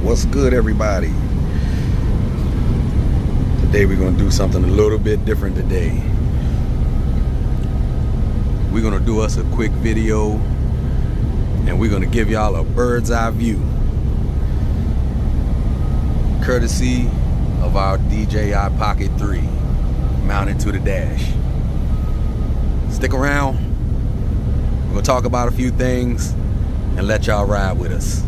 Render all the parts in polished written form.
What's good, everybody? Today we're going to do something a little bit different today. We're going to do us a quick video and we're going to give y'all a bird's eye view courtesy of our DJI Pocket 3 mounted to the dash. Stick around. We're going to talk about a few things and let y'all ride with us.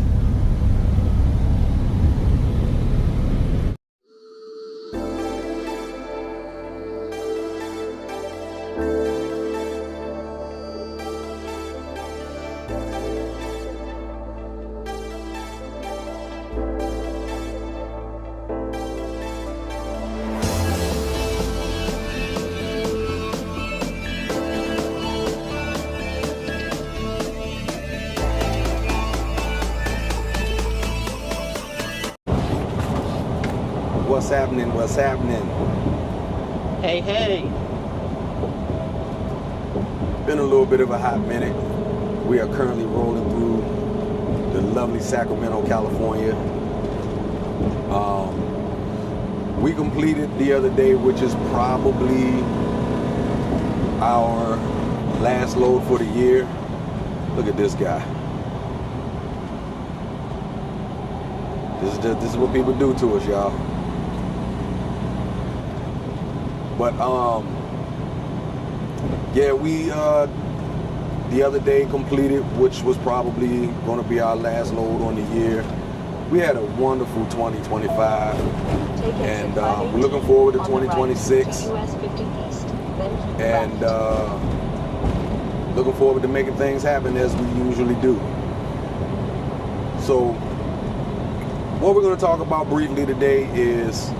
What's happening? What's happening? Hey, hey. Been a little bit of a hot minute. We are currently rolling through the lovely Sacramento, California. We completed the other day, which is probably our last load for the year. Look at this guy. This is what people do to us, y'all. But yeah, we the other day completed, which was probably going to be our last load on the year. We had a wonderful 2025, and we're looking forward to 2026, and looking forward to making things happen as we usually do. So what we're going to talk about briefly today is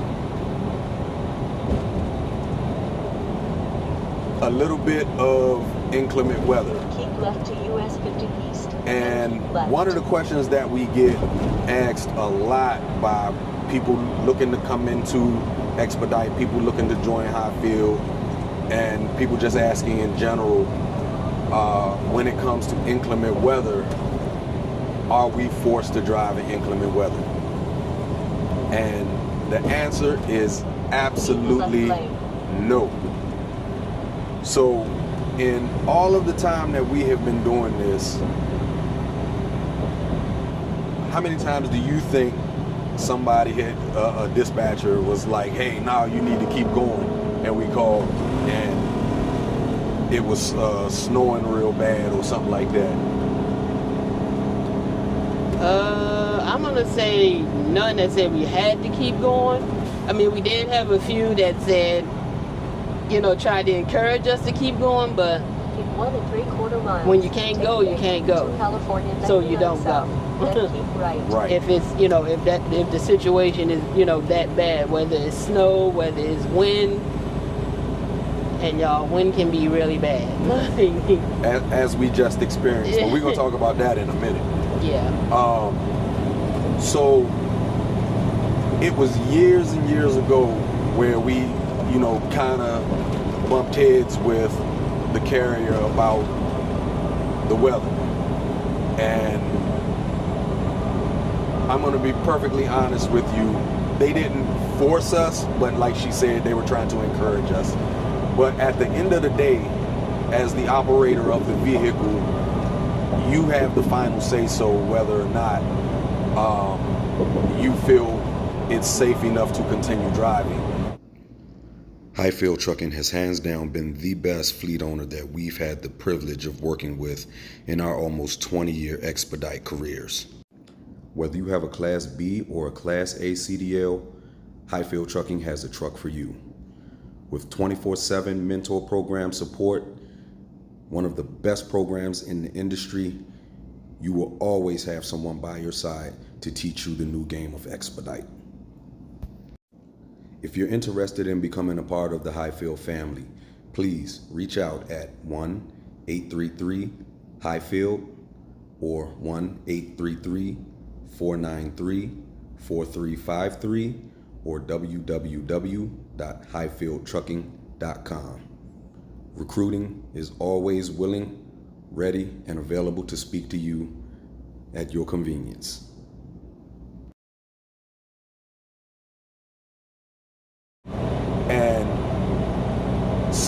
a little bit of inclement weather. Keep left to US 50 East. And one of the questions that we get asked a lot by people looking to come into Expedite, people looking to join Highfield, and people just asking in general, when it comes to inclement weather, are we forced to drive in inclement weather? And the answer is absolutely no. So in all of the time that we have been doing this, how many times do you think somebody hit a dispatcher was like, hey, now you need to keep going, and we called and it was snowing real bad or something like that? I'm gonna say none that said we had to keep going. I mean, we did have a few that said, you know, tried to encourage us to keep going, but 1 3/4 miles. when you can't go, you can't go. So you don't go. Keep right. Right. If it's, you know, if the situation is, you know, that bad, whether it's snow, whether it's wind, and y'all, wind can be really bad. as we just experienced. But we're gonna talk about that in a minute. Yeah. So it was years and years ago where we, you know, kind of bumped heads with the carrier about the weather. And I'm going to be perfectly honest with you, they didn't force us, but like she said, they were trying to encourage us. But at the end of the day, as the operator of the vehicle, you have the final say so whether or not you feel it's safe enough to continue driving. Highfield Trucking has hands down been the best fleet owner that we've had the privilege of working with in our almost 20-year Expedite careers. Whether you have a Class B or a Class A CDL, Highfield Trucking has a truck for you. With 24/7 mentor program support, one of the best programs in the industry, you will always have someone by your side to teach you the new game of Expedite. If you're interested in becoming a part of the Highfield family, please reach out at 1-833-HIGHFIELD or 1-833-493-4353 or www.highfieldtrucking.com. Recruiting is always willing, ready, and available to speak to you at your convenience.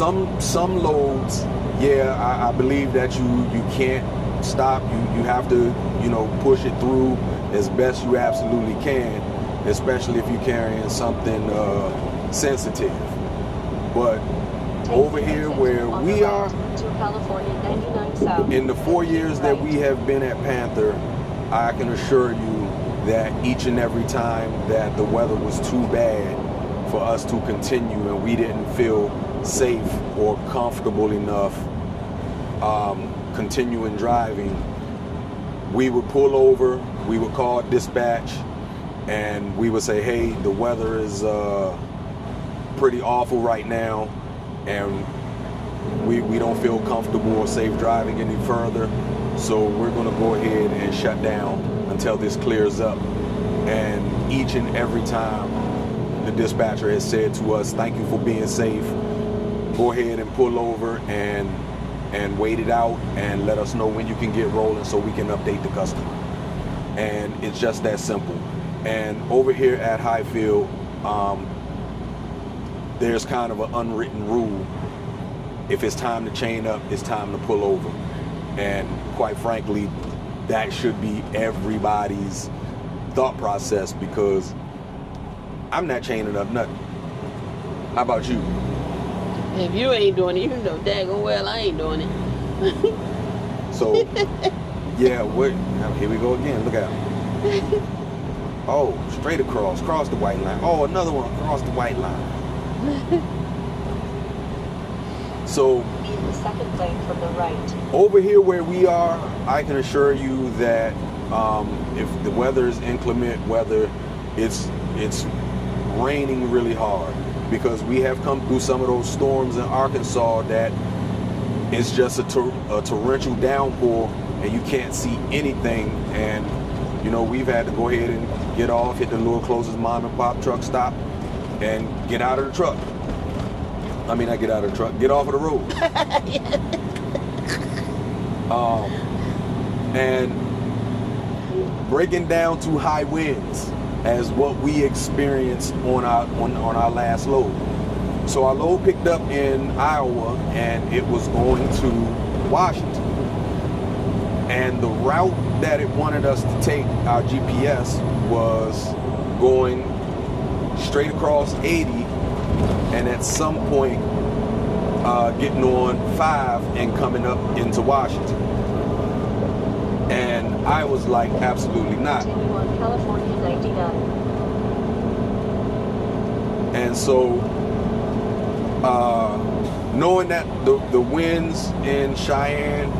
some loads, yeah, I believe that you can't stop. You have to, push it through as best you absolutely can, especially if you're carrying something sensitive. But over here where we are, to California 99 South. in the 4 years that we have been at Panther, I can assure you that each and every time that the weather was too bad for us to continue and we didn't feel safe or comfortable enough continuing driving, we would pull over, we would call dispatch, and we would say, hey, the weather is pretty awful right now, and we don't feel comfortable or safe driving any further, so we're going to go ahead and shut down until this clears up. And each and every time the dispatcher has said to us, thank you for being safe, go ahead and pull over and wait it out and let us know when you can get rolling so we can update the customer. And it's just that simple. And over here at Highfield, there's kind of an unwritten rule. If it's time to chain up, it's time to pull over. And quite frankly, that should be everybody's thought process, because I'm not chaining up nothing. How about you? If you ain't doing it, you know daggone well I ain't doing it. So, yeah, here we go again. Look out. Oh, straight across the white line. Oh, another one across the white line. So, In the second lane from the right. over here where we are, I can assure you that if the weather is inclement weather, it's raining really hard, because we have come through some of those storms in Arkansas that it's just a torrential downpour and you can't see anything. And we've had to go ahead and get off, hit the little closest mom and pop truck stop, and get out of the truck. I mean, not get out of the truck, get off of the road. And breaking down to high winds as what we experienced on our last load. So our load picked up in Iowa and it was going to Washington. And the route that it wanted us to take, our GPS, was going straight across 80 and at some point getting on 5 and coming up into Washington. And I was like, absolutely not. Continue on California 99. And so, knowing that the winds in Cheyenne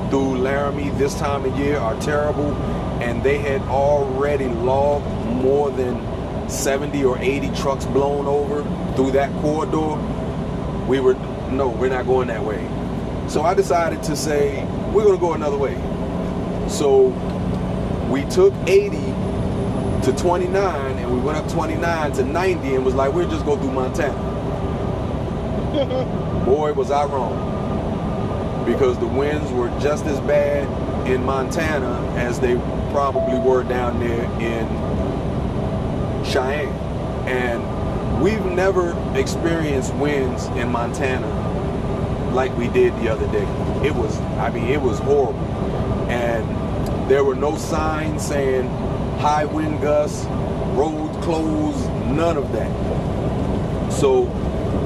through Laramie this time of year are terrible, and they had already logged more than 70 or 80 trucks blown over through that corridor, we're not going that way. So I decided to say, we're going to go another way. So we took 80 to 29 and we went up 29 to 90 and was like, we'll just go through Montana. Boy, was I wrong. Because the winds were just as bad in Montana as they probably were down there in Cheyenne. And we've never experienced winds in Montana like we did the other day. It was horrible. And there were no signs saying high wind gusts, roads closed, none of that. So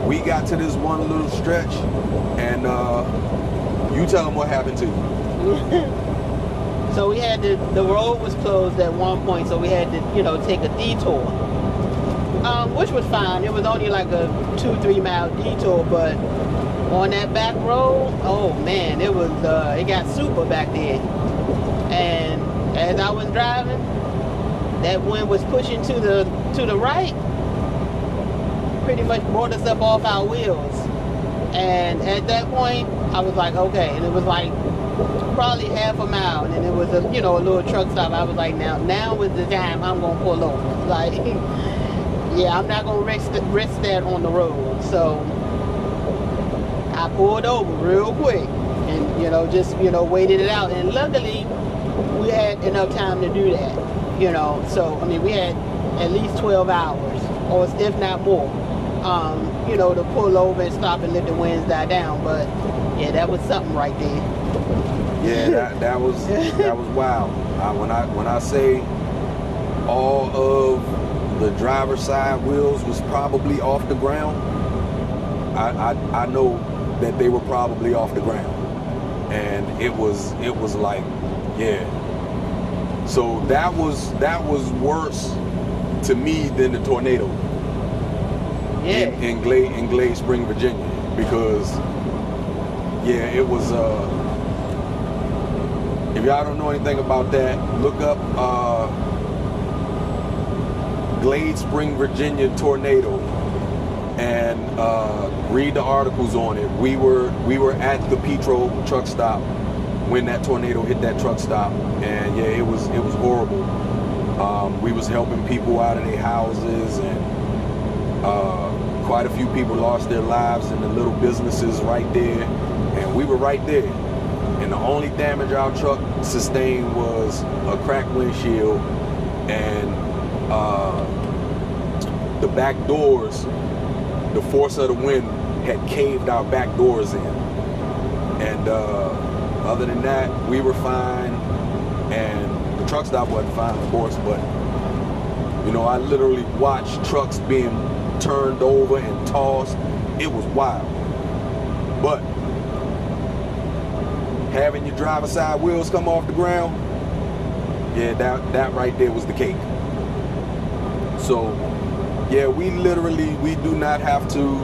we got to this one little stretch, and you tell them what happened to you. So we had the road was closed at one point, so we had to, take a detour. Which was fine. It was only like a 2-3 mile detour, but on that back road, oh man, it got super back there. And as I was driving, that wind was pushing to the right, pretty much brought us up off our wheels. And at that point, I was like, okay. And it was like probably half a mile, and it was a little truck stop. I was like, now is the time I'm gonna pull over. Like, yeah, I'm not gonna risk that on the road. So I pulled over real quick and just waited it out. And luckily, we had enough time to do that. So I mean, we had at least 12 hours, or if not more, to pull over and stop and let the winds die down. But yeah, that was something right there. Yeah, that was wild. When I say all of the driver's side wheels was probably off the ground, I know that they were probably off the ground, and it was like, yeah. So that was worse to me than the tornado. Yeah. In Glade Spring, Virginia, because yeah, it was. If y'all don't know anything about that, look up Glade Spring, Virginia tornado, and read the articles on it. We were at the Petro truck stop when that tornado hit that truck stop, and yeah, it was horrible. We was helping people out of their houses, and quite a few people lost their lives in the little businesses right there, and we were right there. And the only damage our truck sustained was a cracked windshield, and the back doors, the force of the wind had caved our back doors in. And other than that, we were fine, and the truck stop wasn't fine, of course, but I literally watched trucks being turned over and tossed. It was wild. But having your driver's side wheels come off the ground, yeah, that right there was the cake. So yeah, we do not have to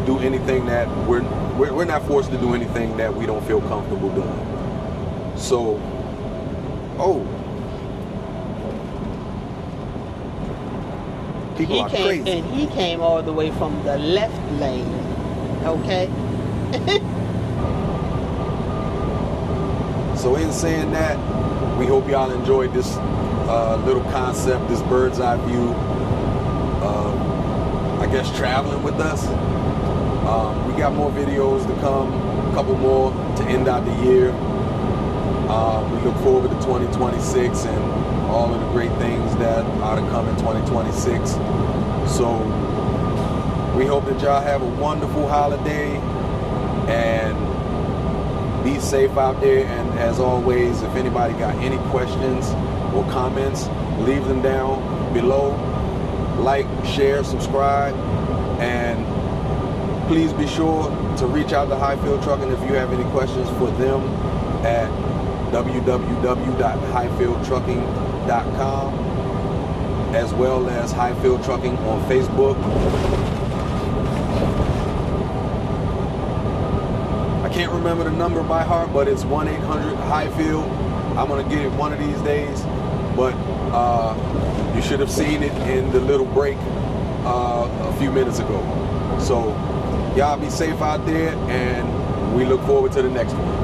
do anything that we're not forced to do anything that we don't feel comfortable doing. So people are crazy. And he came all the way from the left lane. Okay. So in saying that, we hope y'all enjoyed this little concept, this bird's eye view. I guess traveling with us. We got more videos to come, a couple more to end out the year. We look forward to 2026 and all of the great things that are to come in 2026. So we hope that y'all have a wonderful holiday and be safe out there. And as always, if anybody got any questions or comments, leave them down below. Like, share, subscribe, and please be sure to reach out to Highfield Trucking if you have any questions for them at www.highfieldtrucking.com, as well as Highfield Trucking on Facebook. I can't remember the number by heart, but it's 1-800-HIGHFIELD. I'm gonna get it one of these days, but you should have seen it in the little break a few minutes ago. So y'all be safe out there, and we look forward to the next one.